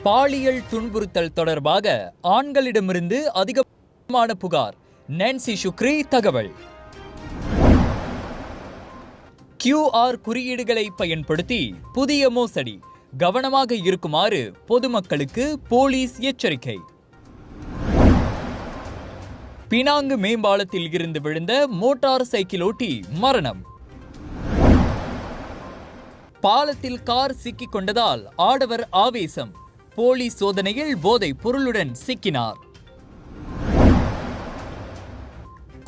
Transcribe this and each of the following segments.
பாலியல் துன்புறுத்தல் தொடர்பாக ஆண்களிடமிருந்து அதிகமான புகார். நான்சி சுக்ரி தகவல். QR குறியீடுகளை பயன்படுத்தி புதிய மோசடி, கவனமாக இருக்குமாறு பொதுமக்களுக்கு போலீஸ் எச்சரிக்கை. பினாங்கு மேம்பாலத்தில் இருந்து விழுந்த மோட்டார் சைக்கிள் ஓட்டி மரணம். பாலத்தில் கார் சிக்கிக் கொண்டதால் ஆடவர் ஆவேசம். போலீஸ் சோதனையில் போதை பொருளுடன் சிக்கினார்.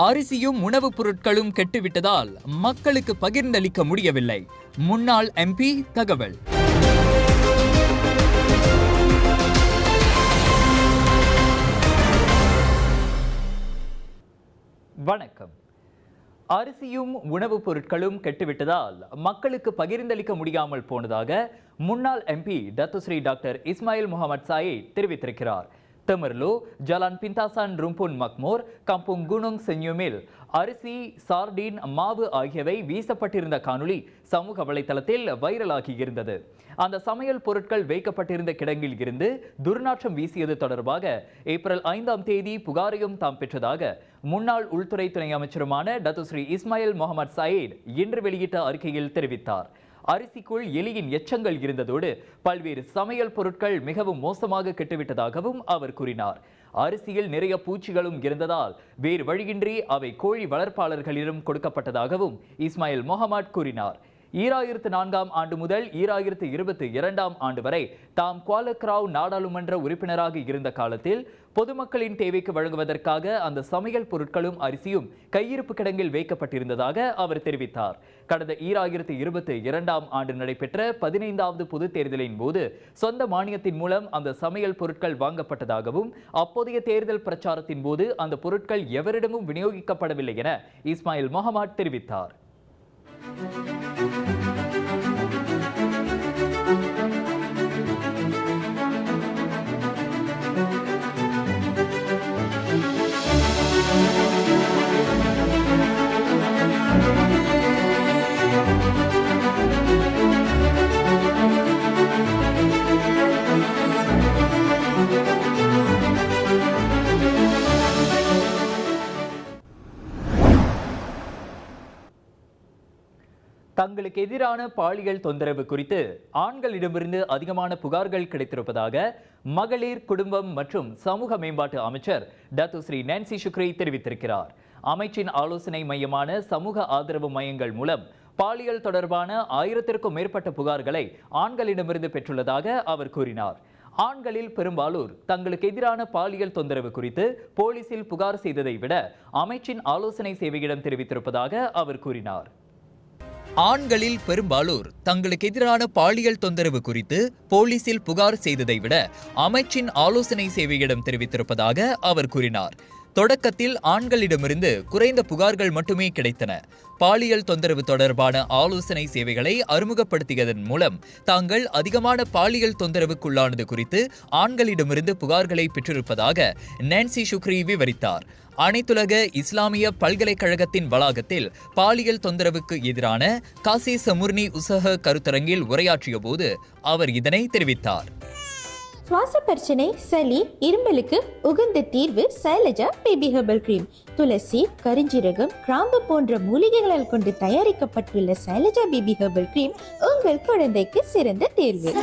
அரிசியும் உணவுப் பொருட்களும் கெட்டுவிட்டதால் மக்களுக்கு பகிர்ந்தளிக்க முடியவில்லை. முன்னாள் MP தகவல். வணக்கம். அரிசியும் உணவுப் பொருட்களும் கெட்டுவிட்டதால் மக்களுக்கு பகிர்ந்தளிக்க முடியாமல் போனதாக முன்னாள் MP டத்துஸ்ரீ டாக்டர் இஸ்மாயில் முகமது சாயிட் தெரிவித்திருக்கிறார். தெமர்லோ, ஜலான் பிந்தாசான் ரும்புன் மக்மோர், கம்புங் குனுங் சென்யுமில் அரிசி, சார்டின், மாவு ஆகியவை வீசப்பட்டிருந்த காணொளி சமூக வலைதளத்தில் வைரலாகி இருந்தது. அந்த சமையல் பொருட்கள் வைக்கப்பட்டிருந்த கிடங்கில் இருந்து துர்நாற்றம் வீசியது தொடர்பாக ஏப்ரல் 5ஆம் தேதி புகாரையும் தாம் பெற்றதாக முன்னாள் உள்துறை துணை அமைச்சருமான டத்துஸ்ரீ இஸ்மாயில் முகமது சாயிட் இன்று வெளியிட்ட அறிக்கையில் தெரிவித்தார். அரிசிக்குள் எலியின் எச்சங்கள் இருந்ததோடு பல்வேறு சமையல் பொருட்கள் மிகவும் மோசமாக கெட்டுவிட்டதாகவும் அவர் கூறினார். அரிசியில் நிறைய பூச்சிகளும் இருந்ததால் வேறு வழியின்றி அவை கோழி வளர்ப்பாளர்களிடம் கொடுக்கப்பட்டதாகவும் இஸ்மாயில் முகமது கூறினார். 2004ஆம் ஆண்டு முதல் 2022ஆம் ஆண்டு வரை தாம் குவாலக்ராவ் நாடாளுமன்ற உறுப்பினராக இருந்த காலத்தில் பொதுமக்களின் தேவைக்கு வழங்குவதற்காக அந்த சமையல் பொருட்களும் அரிசியும் கையிருப்பு கிடங்கில் வைக்கப்பட்டிருந்ததாக அவர் தெரிவித்தார். கடந்த 2022ஆம் ஆண்டு நடைபெற்ற 15வது பொது தேர்தலின் போது சொந்த மானியத்தின் மூலம் அந்த சமையல் பொருட்கள் வாங்கப்பட்டதாகவும் அப்போதைய தேர்தல் பிரச்சாரத்தின் போது அந்த பொருட்கள் எவரிடமும் விநியோகிக்கப்படவில்லை என இஸ்மாயில் முகமது தெரிவித்தார். தங்களுக்கு எதிரான பாலியல் தொந்தரவு குறித்து ஆண்களிடமிருந்து அதிகமான புகார்கள் கிடைத்திருப்பதாக மகளிர், குடும்பம் மற்றும் சமூக மேம்பாட்டு அமைச்சர் டத்துஸ்ரீ நான்சி சுக்ரி தெரிவித்திருக்கிறார். அமைச்சின் ஆலோசனை மையமான சமூக ஆதரவு மையங்கள் மூலம் பாலியல் தொடர்பான 1000க்கும் மேற்பட்ட புகார்களை ஆண்களிடமிருந்து பெற்றுள்ளதாக அவர் கூறினார். ஆண்களில் பெரும்பாலோர் தங்களுக்கு எதிரான பாலியல் தொந்தரவு குறித்து போலீசில் புகார் செய்ததை விட அமைச்சின் ஆலோசனை சேவையிடம் தெரிவித்திருப்பதாக அவர் கூறினார். ஆண்களில் பெரும்பாலோர் தங்களுக்கு எதிரான பாலியல் தொந்தரவு குறித்து போலீசில் புகார் செய்ததை விட அமைச்சின் ஆலோசனை சேவையிடம் தெரிவித்திருப்பதாக அவர் கூறினார். தொடக்கத்தில் ஆண்களிடமிருந்து குறைந்த புகார்கள் மட்டுமே கிடைத்தன. பாலியல் தொந்தரவு தொடர்பான ஆலோசனை சேவைகளை அறிமுகப்படுத்தியதன் மூலம் தாங்கள் அதிகமான பாலியல் தொந்தரவுக்குள்ளானது குறித்து ஆண்களிடமிருந்து புகார்களை பெற்றிருப்பதாக நான்சி சுக்ரி விவரித்தார். அனைத்துலக இஸ்லாமிய பல்கலைக்கழகத்தின் வளாகத்தில் பாலியல் தொந்தரவுக்கு எதிரான காசி சமுர்னி உசக கருத்தரங்கில் உரையாற்றிய போது அவர் இதனை தெரிவித்தார். சுவாச பிரச்சனை, சளி, இருமலுக்கு உகந்த தீர்வு சைலஜா பேபி ஹெர்பல் கிரீம். துளசி, கரிஞ்சீரகம், கிராம்பு போன்ற மூலிகைகளால் கொண்டு தயாரிக்கப்பட்டுள்ள சைலஜா பேபி ஹெர்பல் கிரீம் உங்கள் குழந்தைக்கு சிறந்த தேர்வு.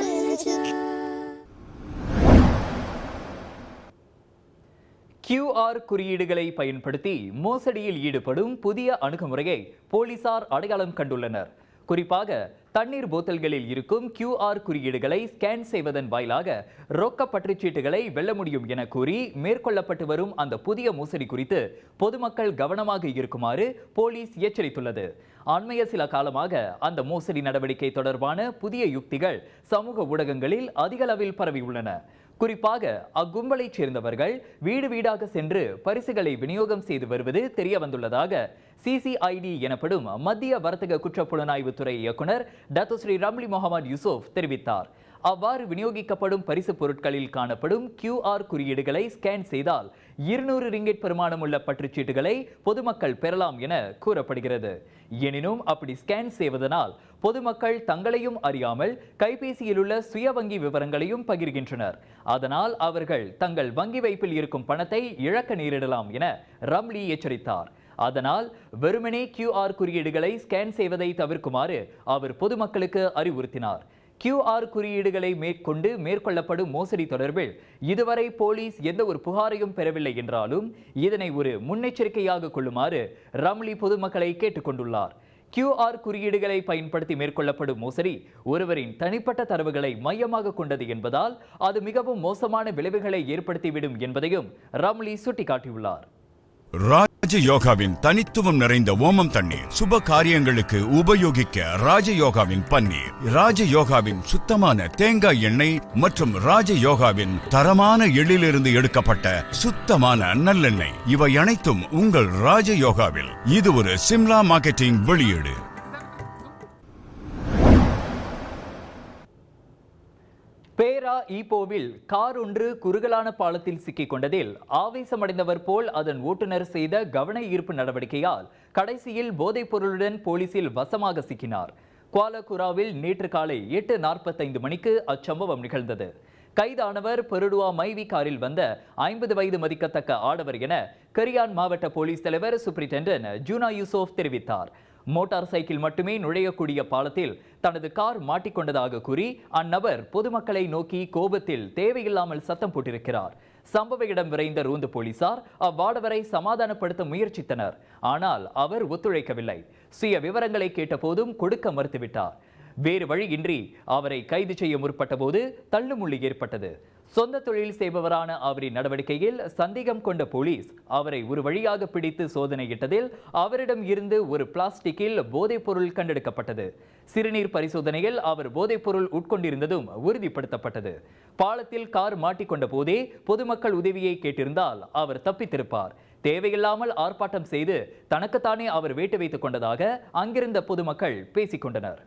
QR குறியீடுகளை பயன்படுத்தி மோசடியில் ஈடுபடும் புதிய அணுகுமுறையை போலீசார் அடையாளம் கண்டுள்ளனர். குறிப்பாக தண்ணீர் போத்தல்களில் இருக்கும் QR குறியீடுகளை ஸ்கேன் செய்வதன் வாயிலாக ரொக்க பற்றுச்சீட்டுகளை வெல்ல முடியும் என கூறி மேற்கொள்ளப்பட்டு வரும் அந்த புதிய மோசடி குறித்து பொதுமக்கள் கவனமாக இருக்குமாறு போலீஸ் எச்சரித்துள்ளது. அண்மைய சில காலமாக அந்த மோசடி நடவடிக்கை தொடர்பான புதிய யுக்திகள் சமூக ஊடகங்களில் அதிகளவில் பரவியுள்ளன. குறிப்பாக அக்கும்பலைச் சேர்ந்தவர்கள் வீடு வீடாக சென்று பரிசுகளை விநியோகம் செய்து வருவது தெரிய வந்துள்ளதாக CCID எனப்படும் மத்திய வர்த்தக குற்றப்புலனாய்வுத்துறை இயக்குனர் டத்துஸ்ரீ ரம்லி முகமது யூசுப் தெரிவித்தார். அவ்வாறு விநியோகிக்கப்படும் பரிசு பொருட்களில் காணப்படும் QR குறியீடுகளை ஸ்கேன் செய்தால் 200 ரிங்கெட் பெறுமானம் உள்ள பற்றுச்சீட்டுகளை பொதுமக்கள் பெறலாம் என கூறப்படுகிறது. எனினும் அப்படி ஸ்கேன் செய்வதனால் பொதுமக்கள் தங்களையும் அறியாமல் கைபேசியில் உள்ள சுய வங்கி விவரங்களையும் பகிர்கின்றனர். அதனால் அவர்கள் தங்கள் வங்கி வைப்பில் இருக்கும் பணத்தை இழக்க நேரிடலாம் என ரம்லி எச்சரித்தார். அதனால் வெறுமனே QR குறியீடுகளை ஸ்கேன் செய்வதை தவிர்க்குமாறு அவர் பொதுமக்களுக்கு அறிவுறுத்தினார். QR குறியீடுகளை மேற்கொண்டு மேற்கொள்ளப்படும் மோசடி தொடர்பில் இதுவரை போலீஸ் எந்த ஒரு புகாரையும் பெறவில்லை என்றாலும் இதனை ஒரு முன்னெச்சரிக்கையாக கொள்ளுமாறு ரம்லி பொதுமக்களை கேட்டுக்கொண்டுள்ளார். QR குறியீடுகளை பயன்படுத்தி மேற்கொள்ளப்படும் மோசடி ஒருவரின் தனிப்பட்ட தரவுகளை மையமாக கொண்டது என்பதால் அது மிகவும் மோசமான விளைவுகளை ஏற்படுத்திவிடும் என்பதையும் ரம்லி சுட்டிக்காட்டியுள்ளார். ராஜயோகாவின் தனித்துவம் நிறைந்த ஓமம் தண்ணீர் சுப காரியங்களுக்கு உபயோகிக்க ராஜயோகாவின் பன்னீர், ராஜயோகாவின் சுத்தமான தேங்காய் எண்ணெய் மற்றும் ராஜயோகாவின் தரமான எள்ளிலிருந்து எடுக்கப்பட்ட சுத்தமான நல்லெண்ணெய், இவை அனைத்தும் உங்கள் ராஜயோகாவில். இது ஒரு சிம்லா மார்க்கெட்டிங் வெளியீடு. பேரா ஈப்போவில் கார் ஒன்று குறுகலான பாலத்தில் சிக்கிக் கொண்டதில் ஆவேசமடைந்தவர் போல் அதன் ஓட்டுநர் செய்த கவன ஈர்ப்பு நடவடிக்கையால் கடைசியில் போதைப் பொருளுடன் போலீசில் வசமாக சிக்கினார். குவாலகுராவில் நேற்று காலை 8:45 மணிக்கு அச்சம்பவம் நிகழ்ந்தது. கைதானவர் பெருடுவா மைவி காரில் வந்த 50 வயது மதிக்கத்தக்க ஆடவர் என கரியான் மாவட்ட போலீஸ் தலைவர் சூப்பரிண்டென்டென்ட் ஜூனா யூசுப் தெரிவித்தார். மோட்டார் சைக்கிள் மட்டுமே நுழையக்கூடிய பாலத்தில் தனது கார் மாட்டிக்கொண்டதாக கூறி அந்நபர் பொதுமக்களை நோக்கி கோபத்தில் தேவையில்லாமல் சத்தம் போட்டிருக்கிறார். சம்பவ இடம் விரைந்த ரோந்து போலீசார் அவ்வாடவரை சமாதானப்படுத்த முயற்சித்தனர். ஆனால் அவர் ஒத்துழைக்கவில்லை. சுய விவரங்களை கேட்டபோதும் கொடுக்க மறுத்துவிட்டார். வேறு வழியின்றி அவரை கைது செய்ய முற்பட்ட போது தள்ளுமுள்ளி ஏற்பட்டது. சொந்த தொழில் செய்பவரான அவரின் நடவடிக்கையில் சந்தேகம் கொண்ட போலீஸ் அவரை ஒரு வழியாக பிடித்து சோதனையிட்டதில் அவரிடம் இருந்து ஒரு பிளாஸ்டிக்கில் போதைப் பொருள் கண்டெடுக்கப்பட்டது. சிறுநீர் பரிசோதனையில் அவர் போதைப் பொருள் உட்கொண்டிருந்ததும் உறுதிப்படுத்தப்பட்டது. பாலத்தில் கார் மாட்டிக்கொண்ட போதே பொதுமக்கள் உதவியை கேட்டிருந்தால் அவர் தப்பித்திருப்பார். தேவையில்லாமல் ஆர்ப்பாட்டம் செய்து தனக்குத்தானே அவர் வேட்டு வைத்துக் கொண்டதாக அங்கிருந்த பொதுமக்கள் பேசிக்கொண்டனர்.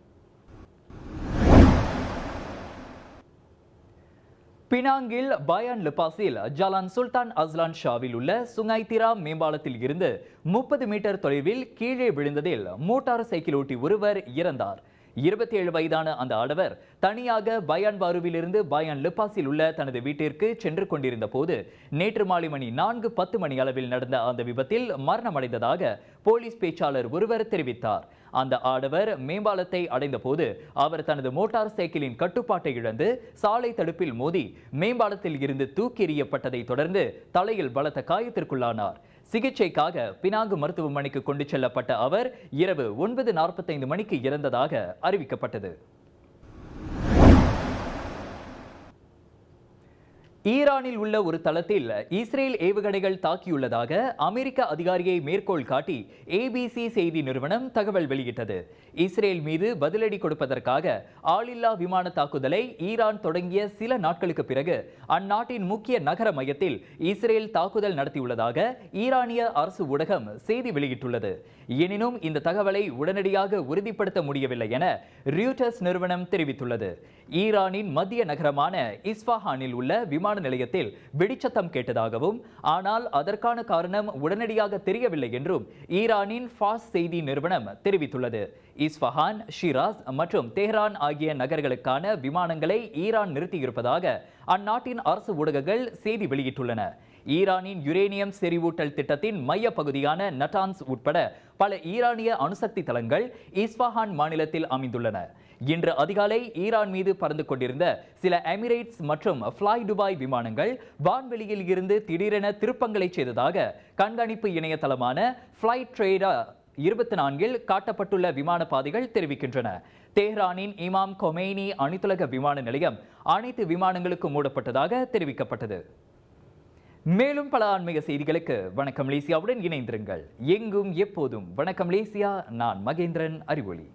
பினாங்கில் பயான் லிபாஸில் ஜலான் சுல்தான் அஸ்லான் ஷாவில் உள்ள சுங்கைத்திரா மேம்பாலத்தில் இருந்து 30 மீட்டர் தொலைவில் கீழே விழுந்ததில் மோட்டார் சைக்கிள் ஓட்டி ஒருவர் இறந்தார். 27 வயதான அந்த ஆடவர் தனியாக பயான் பாருவிலிருந்து பயான் லிபாஸில் உள்ள தனது வீட்டிற்கு சென்று கொண்டிருந்த போது நேற்று மாலை மணி 4:10 மணி அளவில் நடந்த அந்த விபத்தில் மரணமடைந்ததாக போலீஸ் பேச்சாளர் ஒருவர் தெரிவித்தார். அந்த ஆடவர் மேம்பாலத்தை அடைந்த போது அவர் தனது மோட்டார் சைக்கிளின் கட்டுப்பாட்டை இழந்து சாலை தடுப்பில் மோதி மேம்பாலத்தில் இருந்து தூக்கி எறியப்பட்டதை தொடர்ந்து தலையில் பலத்த காயத்திற்குள்ளானார். சிகிச்சைக்காக பினாங்கு மருத்துவமனைக்கு கொண்டு செல்லப்பட்ட அவர் இரவு 9:45 மணிக்கு இறந்ததாக அறிவிக்கப்பட்டது. ஈரானில் உள்ள ஒரு தளத்தில் இஸ்ரேல் ஏவுகணைகள் தாக்கியுள்ளதாக அமெரிக்க அதிகாரியை மேற்கோள் காட்டி ABC செய்தி நிறுவனம் தகவல் வெளியிட்டது. இஸ்ரேல் மீது பதிலடி கொடுப்பதற்காக ஆளில்லா விமான தாக்குதலை ஈரான் தொடங்கிய சில நாட்களுக்கு பிறகு அந்நாட்டின் முக்கிய நகர மையத்தில் இஸ்ரேல் தாக்குதல் நடத்தியுள்ளதாக ஈரானிய அரசு ஊடகம் செய்தி வெளியிட்டுள்ளது. எனினும் இந்த தகவலை உடனடியாக உறுதிப்படுத்த முடியவில்லை என ரியூட்டர்ஸ் நிறுவனம் தெரிவித்துள்ளது. ஈரானின் மத்திய நகரமான இஸ்ஃபாஹானில் உள்ள விமான நிலையத்தில் வெடிச்சத்தம் கேட்டதாகவும் ஆனால் அதற்கான காரணம் உடனடியாக தெரியவில்லை என்றும் ஈரானின் ஃபாஸ் செய்தி நிறுவனம் தெரிவித்துள்ளது. இஸ்ஃபஹான், ஷிராஸ் மற்றும் தெஹ்ரான் ஆகிய நகர்களுக்கான விமானங்களை ஈரான் நிறுத்தியிருப்பதாக அந்நாட்டின் அரசு ஊடகங்கள் செய்தி வெளியிட்டுள்ளன. ஈரானின் யுரேனியம் செறிவூட்டல் திட்டத்தின் மைய பகுதியான நட்டான்ஸ் உட்பட பல ஈரானிய அணுசக்தி தளங்கள் இஸ்ஃபஹான் மாநிலத்தில் அமைந்துள்ளன. இன்று அதிகாலை ஈரான் மீது பறந்து கொண்டிருந்த சில எமிரேட்ஸ் மற்றும் ஃப்ளை துபாய் விமானங்கள் வான்வெளியில் இருந்து திடீரென திருப்பங்களை செய்ததாக கண்காணிப்பு இணையதளமான ஃப்ளைட் ட்ரேடா 24 காட்டப்பட்டுள்ள விமான பாதைகள் தெரிவிக்கின்றன. தெஹ்ரானின் இமாம் கொமேனி அனைத்துலக விமான நிலையம் அனைத்து விமானங்களுக்கும் மூடப்பட்டதாக தெரிவிக்கப்பட்டது. மேலும் பல ஆன்மீக செய்திகளுக்கு வணக்கம் மலேசியாவுடன் இணைந்திருங்கள். எங்கும் எப்போதும் வணக்கம் மலேசியா. நான் மகேந்திரன் அறிவொளி.